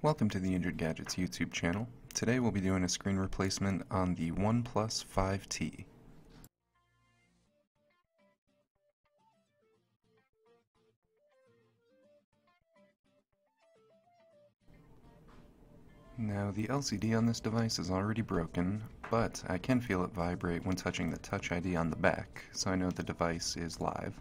Welcome to the Injured Gadgets YouTube channel. Today we'll be doing a screen replacement on the OnePlus 5T. Now the LCD on this device is already broken, but I can feel it vibrate when touching the Touch ID on the back, so I know the device is live.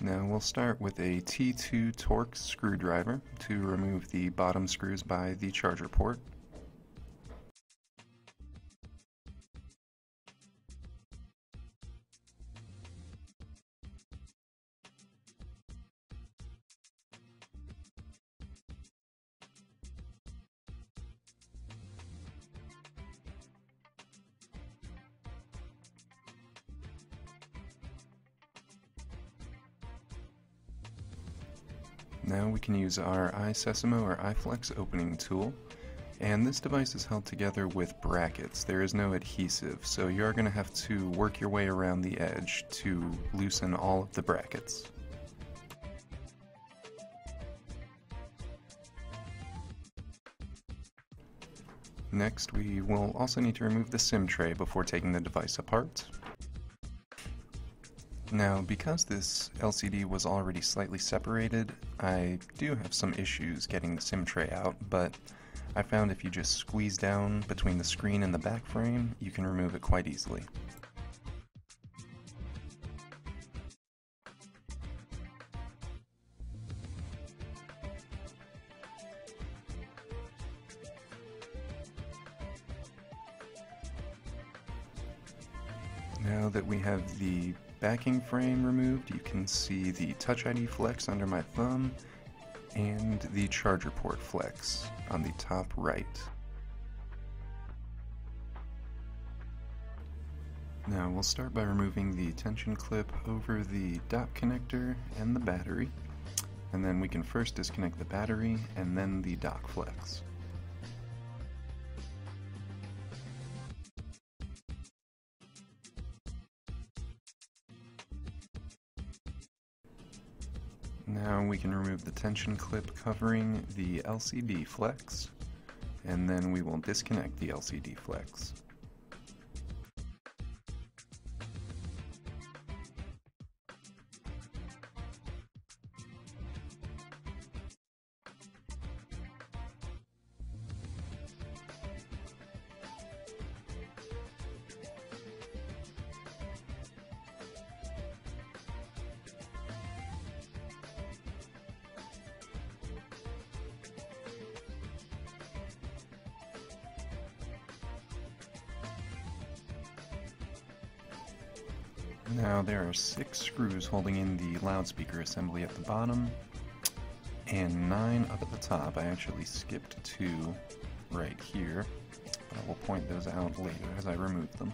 Now we'll start with a T2 Torx screwdriver to remove the bottom screws by the charger port. Now we can use our iSesamo or iFlex opening tool, and this device is held together with brackets. There is no adhesive, so you are going to have to work your way around the edge to loosen all of the brackets. Next, we will also need to remove the SIM tray before taking the device apart. Now, because this LCD was already slightly separated, I do have some issues getting the SIM tray out, but I found if you just squeeze down between the screen and the back frame, you can remove it quite easily. Now that we have the backing frame removed, you can see the Touch ID flex under my thumb and the charger port flex on the top right. Now we'll start by removing the tension clip over the dock connector and the battery, and then we can first disconnect the battery and then the dock flex. Now we can remove the tension clip covering the LCD flex, and then we will disconnect the LCD flex. Now there are 6 screws holding in the loudspeaker assembly at the bottom, and 9 up at the top. I actually skipped 2 right here, but I will point those out later as I remove them.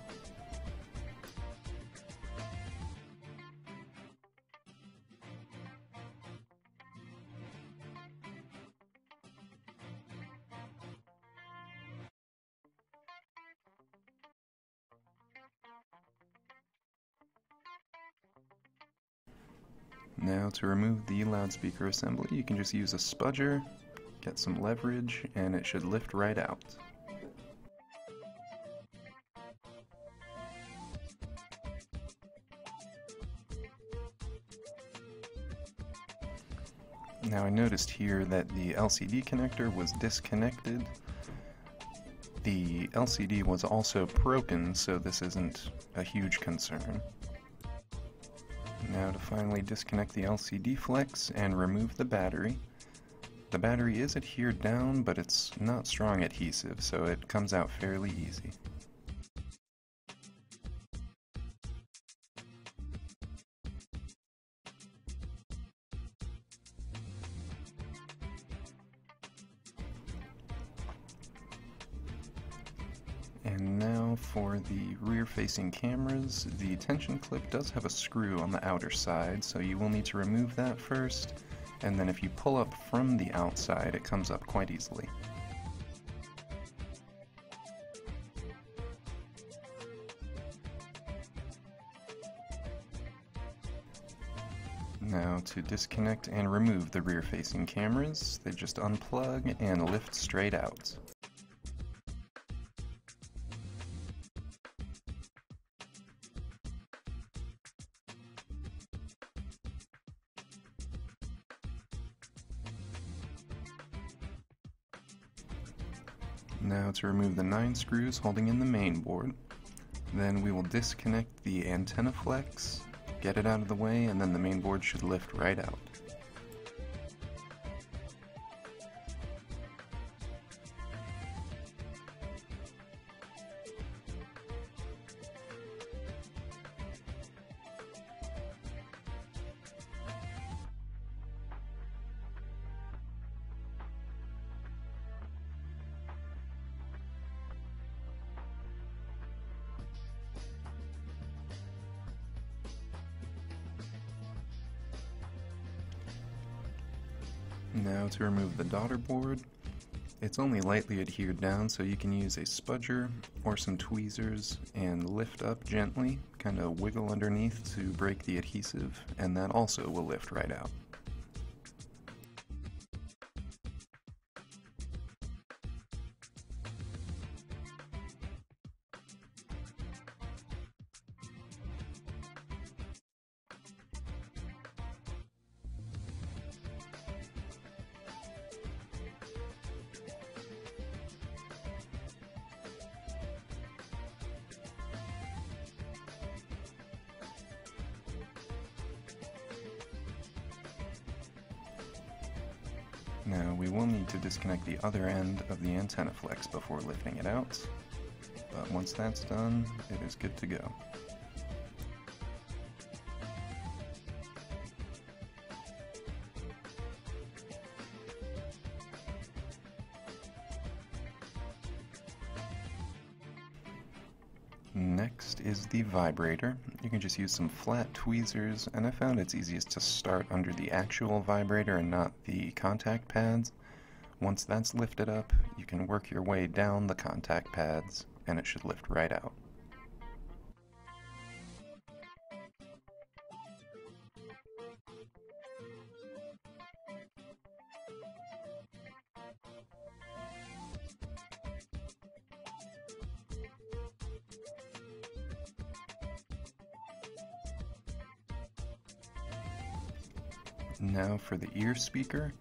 Now to remove the loudspeaker assembly, you can just use a spudger, get some leverage, and it should lift right out. Now I noticed here that the LCD connector was disconnected. The LCD was also broken, so this isn't a huge concern. Now to finally disconnect the LCD flex and remove the battery. The battery is adhered down, but it's not strong adhesive, so it comes out fairly easy. And now for the rear-facing cameras, the tension clip does have a screw on the outer side, so you will need to remove that first, and then if you pull up from the outside, it comes up quite easily. Now to disconnect and remove the rear-facing cameras, they just unplug and lift straight out. Now to remove the 9 screws holding in the main board. Then we will disconnect the antenna flex, get it out of the way, and then the main board should lift right out. Now to remove the Daughterboard. It's only lightly adhered down, so you can use a spudger or some tweezers and lift up gently, kind of wiggle underneath to break the adhesive, and that also will lift right out. Now we will need to disconnect the other end of the antenna flex before lifting it out, but once that's done, it is good to go. Next is the vibrator. You can just use some flat tweezers, and I found it's easiest to start under the actual vibrator and not the contact pads. Once that's lifted up, you can work your way down the contact pads, and it should lift right out. Now for the ear speaker.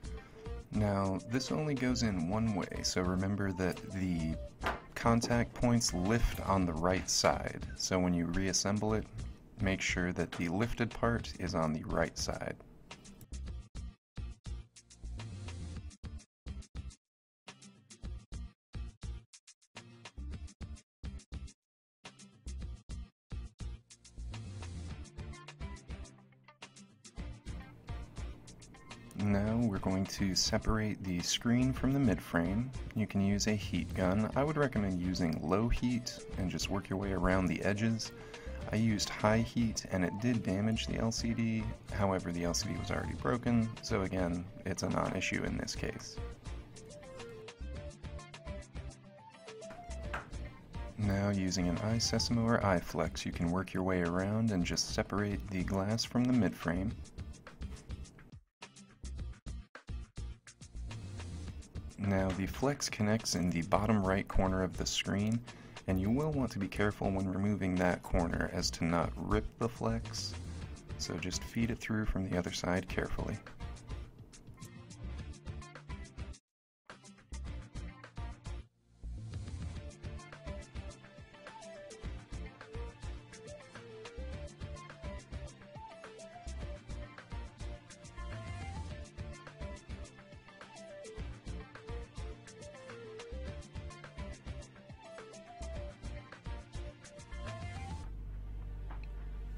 Now this only goes in one way, so remember that the contact points lift on the right side. So when you reassemble it, make sure that the lifted part is on the right side. Now we're going to separate the screen from the midframe. You can use a heat gun. I would recommend using low heat and just work your way around the edges. I used high heat and it did damage the LCD, however the LCD was already broken, so again, it's a non-issue in this case. Now using an iSesamo or iFlex, you can work your way around and just separate the glass from the midframe. Now the flex connects in the bottom right corner of the screen, and you will want to be careful when removing that corner as to not rip the flex, so just feed it through from the other side carefully.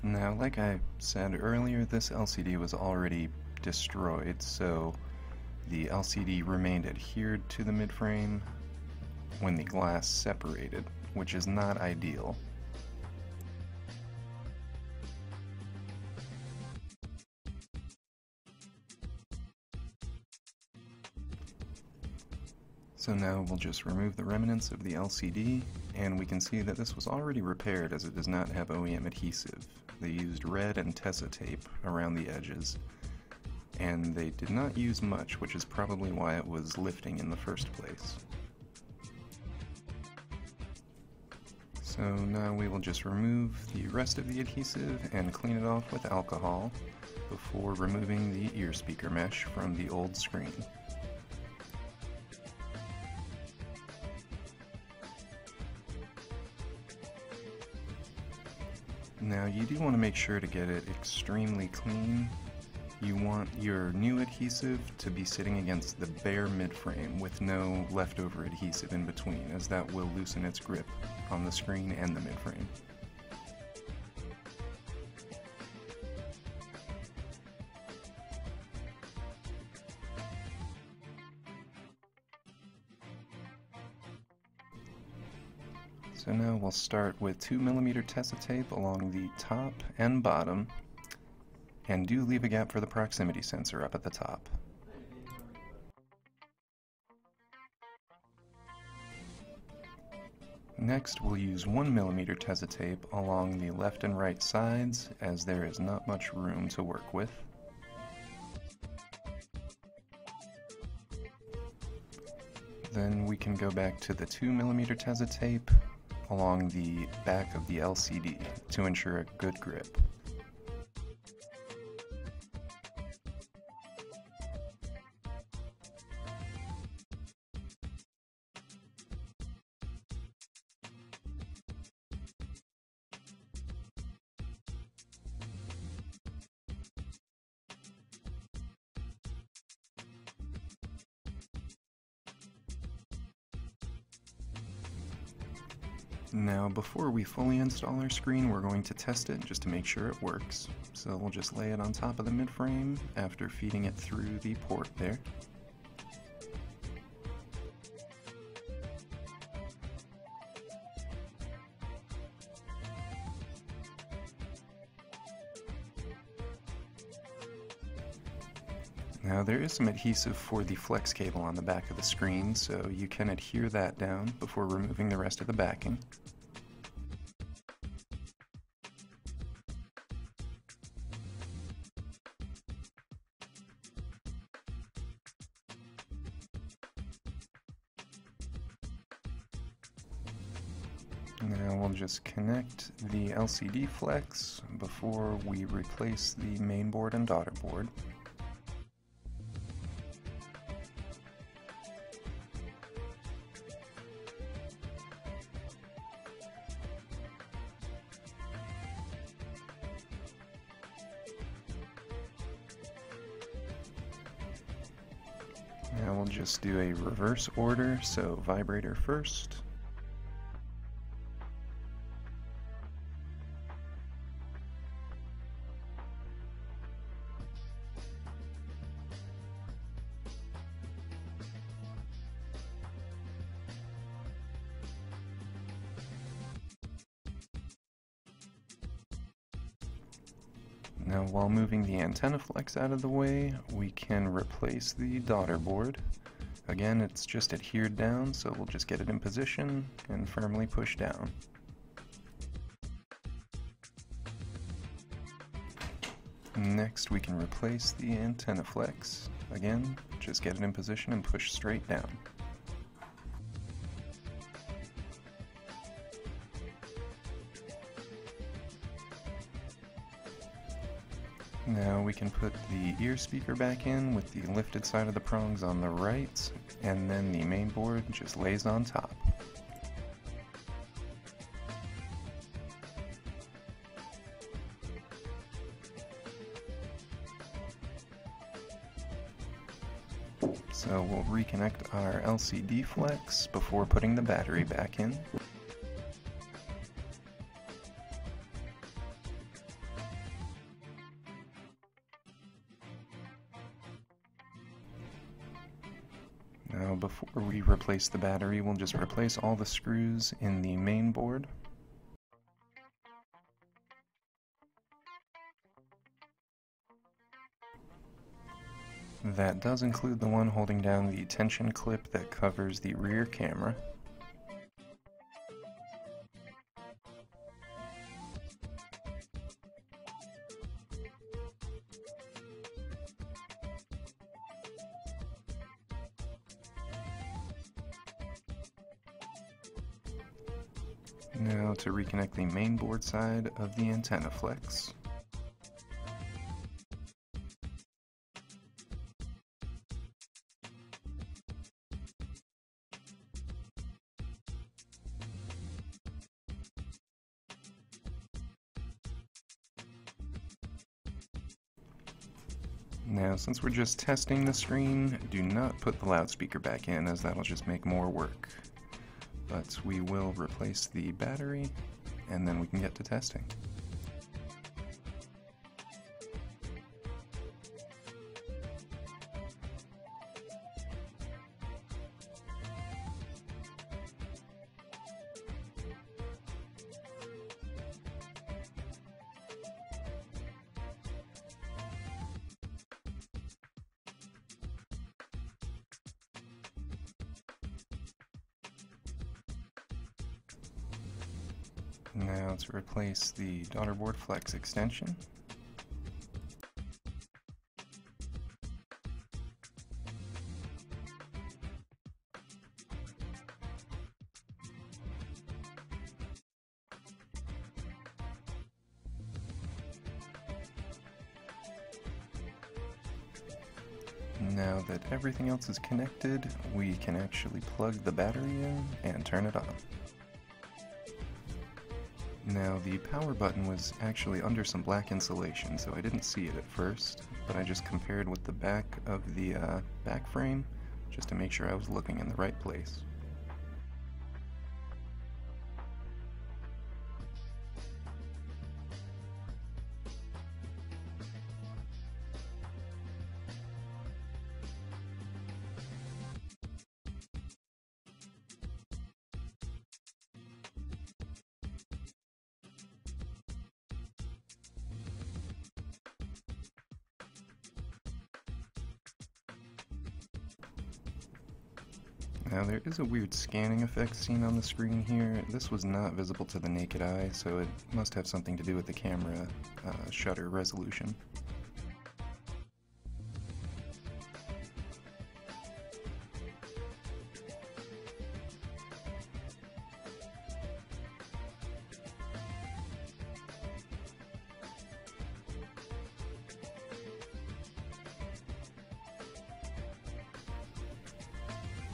Now, like I said earlier, this LCD was already destroyed, so the LCD remained adhered to the midframe when the glass separated, which is not ideal. So now we'll just remove the remnants of the LCD, and we can see that this was already repaired as it does not have OEM adhesive. They used red and Tessa tape around the edges. and they did not use much, which is probably why it was lifting in the first place. So now we will just remove the rest of the adhesive and clean it off with alcohol before removing the ear speaker mesh from the old screen. Now you do want to make sure to get it extremely clean. You want your new adhesive to be sitting against the bare midframe with no leftover adhesive in between, as that will loosen its grip on the screen and the midframe. So now we'll start with 2mm Tesa tape along the top and bottom, and do leave a gap for the proximity sensor up at the top. Next, we'll use 1mm Tesa tape along the left and right sides, as there is not much room to work with. Then we can go back to the 2mm Tesa tape along the back of the LCD to ensure a good grip. Now, before we fully install our screen, we're going to test it just to make sure it works. So we'll just lay it on top of the midframe after feeding it through the port there. Now there is some adhesive for the flex cable on the back of the screen, so you can adhere that down before removing the rest of the backing. Now we'll just connect the LCD flex before we replace the mainboard and daughterboard. Now we'll just do a reverse order, so vibrator first. Now, while moving the antenna flex out of the way, we can replace the daughterboard. Again, it's just adhered down, so we'll just get it in position and firmly push down. Next, we can replace the antenna flex. Again, just get it in position and push straight down. Now we can put the ear speaker back in with the lifted side of the prongs on the right, and then the mainboard just lays on top. So we'll reconnect our LCD flex before putting the battery back in. Now, before we replace the battery, we'll just replace all the screws in the main board. That does include the one holding down the tension clip that covers the rear camera. Now to reconnect the mainboard side of the antenna flex. Now, since we're just testing the screen, do not put the loudspeaker back in, as that'll just make more work. But we will replace the battery, and then we can get to testing. Now to replace the Daughterboard Flex extension. Now that everything else is connected, we can actually plug the battery in and turn it on. Now the power button was actually under some black insulation, so I didn't see it at first, but I just compared with the back of the back frame just to make sure I was looking in the right place. Now there is a weird scanning effect seen on the screen here. This was not visible to the naked eye, so it must have something to do with the camera shutter resolution.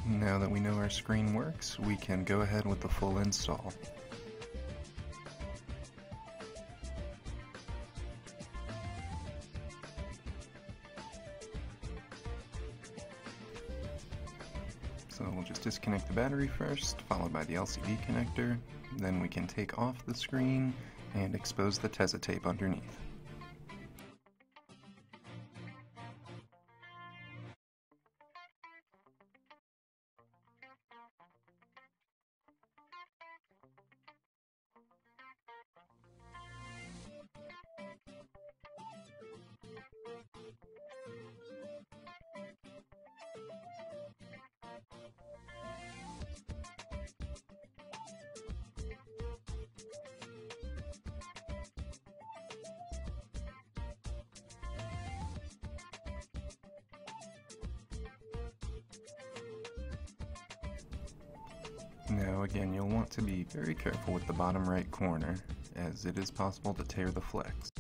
Now that we know our screen works, we can go ahead with the full install. So we'll just disconnect the battery first, followed by the LCD connector. Then we can take off the screen and expose the Tesa tape underneath. Now again, you'll want to be very careful with the bottom right corner, as it is possible to tear the flex.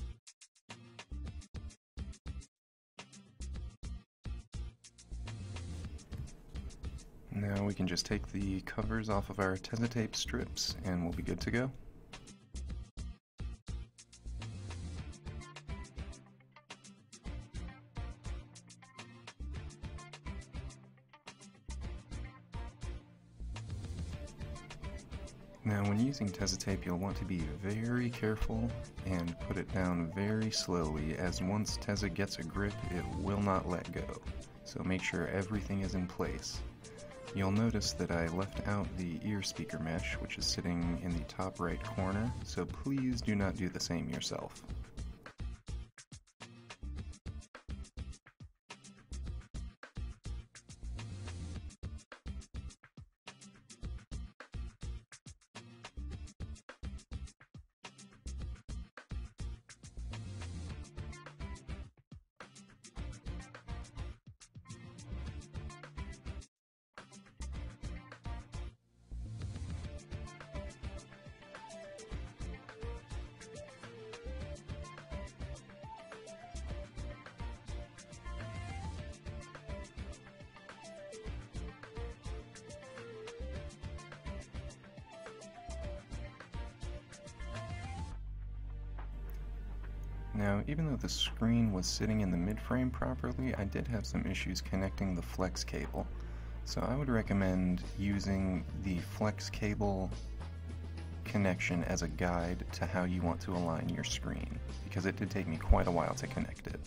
Now we can just take the covers off of our Tesa tape strips and we'll be good to go. Now when using Tesa tape, you'll want to be very careful and put it down very slowly, as once Tesa gets a grip, it will not let go. So make sure everything is in place. You'll notice that I left out the ear speaker mesh, which is sitting in the top right corner, so please do not do the same yourself. Now, even though the screen was sitting in the mid-frame properly, I did have some issues connecting the flex cable. So I would recommend using the flex cable connection as a guide to how you want to align your screen, because it did take me quite a while to connect it.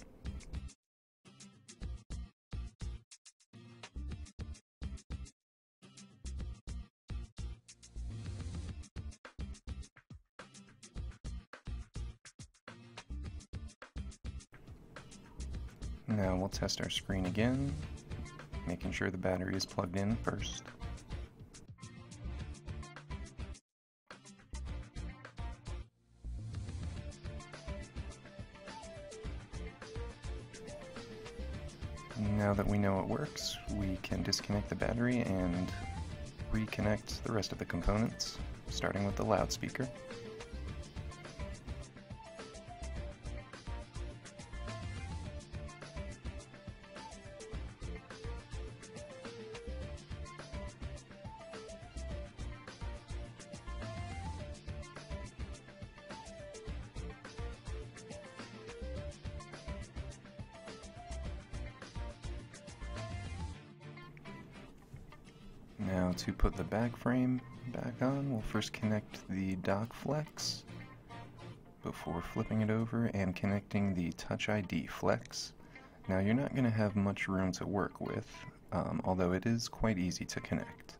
Now we'll test our screen again, making sure the battery is plugged in first. Now that we know it works, we can disconnect the battery and reconnect the rest of the components, starting with the loudspeaker. Now to put the back frame back on, we'll first connect the dock flex before flipping it over and connecting the Touch ID flex. Now you're not going to have much room to work with, although it is quite easy to connect.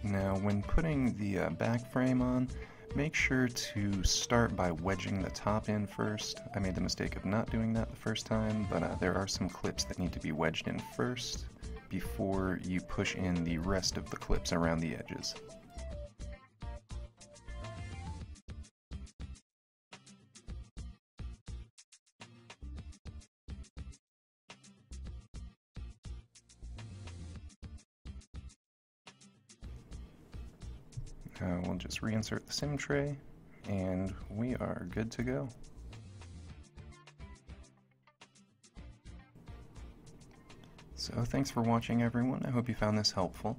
Now when putting the back frame on, make sure to start by wedging the top in first. I made the mistake of not doing that the first time, but there are some clips that need to be wedged in first before you push in the rest of the clips around the edges. We'll just reinsert the SIM tray, and we are good to go. So thanks for watching, everyone. I hope you found this helpful.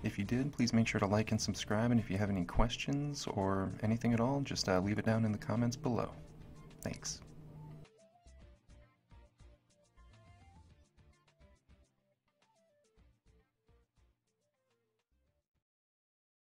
If you did, please make sure to like and subscribe, and if you have any questions or anything at all, just leave it down in the comments below. Thanks.